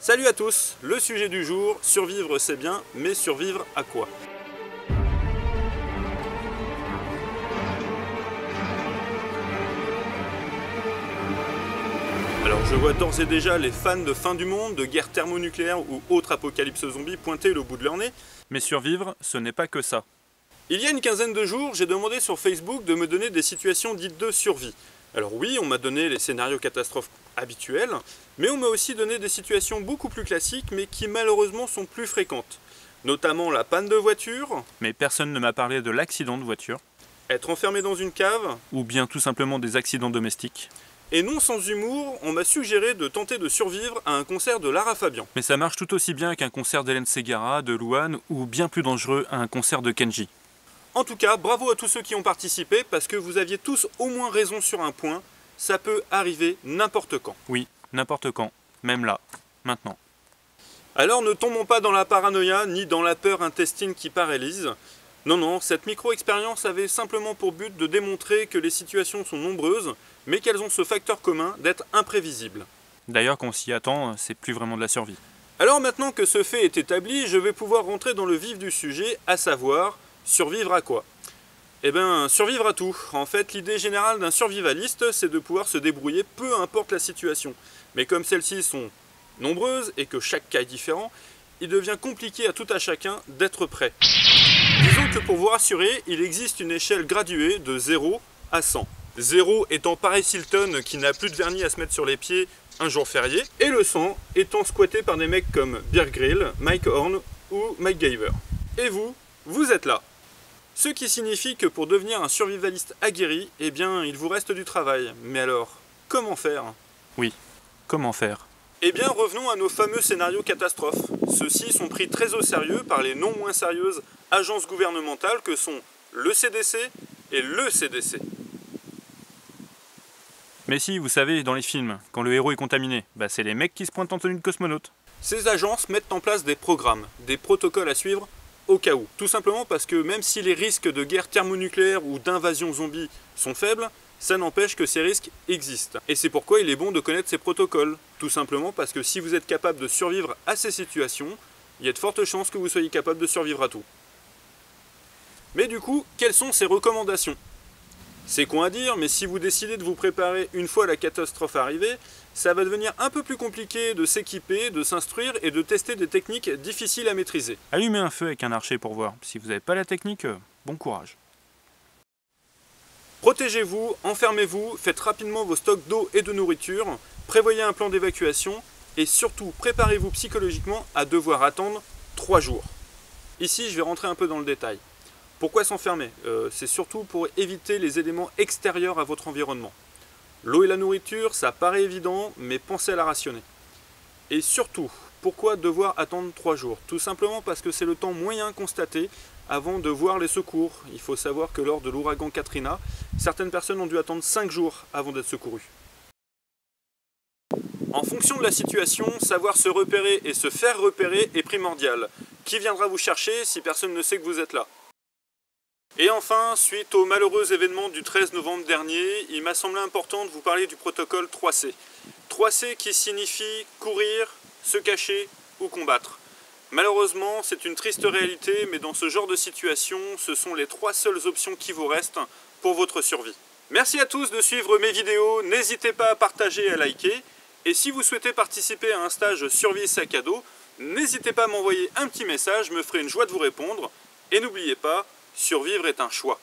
Salut à tous, le sujet du jour, survivre c'est bien, mais survivre à quoi? Alors je vois d'ores et déjà les fans de fin du monde, de guerre thermonucléaire ou autre apocalypse zombie pointer le bout de leur nez. Mais survivre, ce n'est pas que ça. Il y a une quinzaine de jours, j'ai demandé sur Facebook de me donner des situations dites de survie. Alors oui, on m'a donné les scénarios catastrophes habituels, mais on m'a aussi donné des situations beaucoup plus classiques, mais qui malheureusement sont plus fréquentes. Notamment la panne de voiture. Mais personne ne m'a parlé de l'accident de voiture. Être enfermé dans une cave. Ou bien tout simplement des accidents domestiques. Et non sans humour, on m'a suggéré de tenter de survivre à un concert de Lara Fabian. Mais ça marche tout aussi bien qu'un concert d'Hélène Ségara, de Louane, ou bien plus dangereux, à un concert de Kenji. En tout cas, bravo à tous ceux qui ont participé, parce que vous aviez tous au moins raison sur un point, ça peut arriver n'importe quand. Oui, n'importe quand, même là, maintenant. Alors ne tombons pas dans la paranoïa, ni dans la peur intestine qui paralyse. Non, non, cette micro-expérience avait simplement pour but de démontrer que les situations sont nombreuses, mais qu'elles ont ce facteur commun d'être imprévisibles. D'ailleurs, quand on s'y attend, c'est plus vraiment de la survie. Alors maintenant que ce fait est établi, je vais pouvoir rentrer dans le vif du sujet, à savoir, survivre à quoi? Eh bien, survivre à tout. En fait, l'idée générale d'un survivaliste, c'est de pouvoir se débrouiller peu importe la situation. Mais comme celles-ci sont nombreuses et que chaque cas est différent, il devient compliqué à tout à chacun d'être prêt. Disons que pour vous rassurer, il existe une échelle graduée de 0 à 100. 0 étant Paris Hilton qui n'a plus de vernis à se mettre sur les pieds un jour férié, et le 100 étant squatté par des mecs comme Bear Grylls, Mike Horn ou Mike Giver. Et vous, vous êtes là. Ce qui signifie que pour devenir un survivaliste aguerri, eh bien, il vous reste du travail. Mais alors, comment faire? Oui, comment faire? Eh bien, revenons à nos fameux scénarios catastrophes. Ceux-ci sont pris très au sérieux par les non moins sérieuses agences gouvernementales que sont le CDC et le CDC. Mais si, vous savez, dans les films, quand le héros est contaminé, c'est les mecs qui se pointent en tenue de cosmonaute. Ces agences mettent en place des programmes, des protocoles à suivre au cas où. Tout simplement parce que même si les risques de guerre thermonucléaire ou d'invasion zombie sont faibles, ça n'empêche que ces risques existent. Et c'est pourquoi il est bon de connaître ces protocoles. Tout simplement parce que si vous êtes capable de survivre à ces situations, il y a de fortes chances que vous soyez capable de survivre à tout. Mais du coup, quelles sont ces recommandations? C'est con à dire, mais si vous décidez de vous préparer une fois la catastrophe arrivée, ça va devenir un peu plus compliqué de s'équiper, de s'instruire et de tester des techniques difficiles à maîtriser. Allumez un feu avec un archer pour voir. Si vous n'avez pas la technique, bon courage. Protégez-vous, enfermez-vous, faites rapidement vos stocks d'eau et de nourriture, prévoyez un plan d'évacuation et surtout préparez-vous psychologiquement à devoir attendre 3 jours. Ici, je vais rentrer un peu dans le détail. Pourquoi s'enfermer? C'est surtout pour éviter les éléments extérieurs à votre environnement. L'eau et la nourriture, ça paraît évident, mais pensez à la rationner. Et surtout, pourquoi devoir attendre 3 jours? Tout simplement parce que c'est le temps moyen constaté avant de voir les secours. Il faut savoir que lors de l'ouragan Katrina, certaines personnes ont dû attendre 5 jours avant d'être secourues. En fonction de la situation, savoir se repérer et se faire repérer est primordial. Qui viendra vous chercher si personne ne sait que vous êtes là? Et enfin, suite au malheureux événement du 13 novembre dernier, il m'a semblé important de vous parler du protocole 3C. 3C qui signifie courir, se cacher ou combattre. Malheureusement, c'est une triste réalité, mais dans ce genre de situation, ce sont les 3 seules options qui vous restent pour votre survie. Merci à tous de suivre mes vidéos, n'hésitez pas à partager et à liker. Et si vous souhaitez participer à un stage survie sac à dos, n'hésitez pas à m'envoyer un petit message, je me ferai une joie de vous répondre. Et n'oubliez pas, survivre est un choix.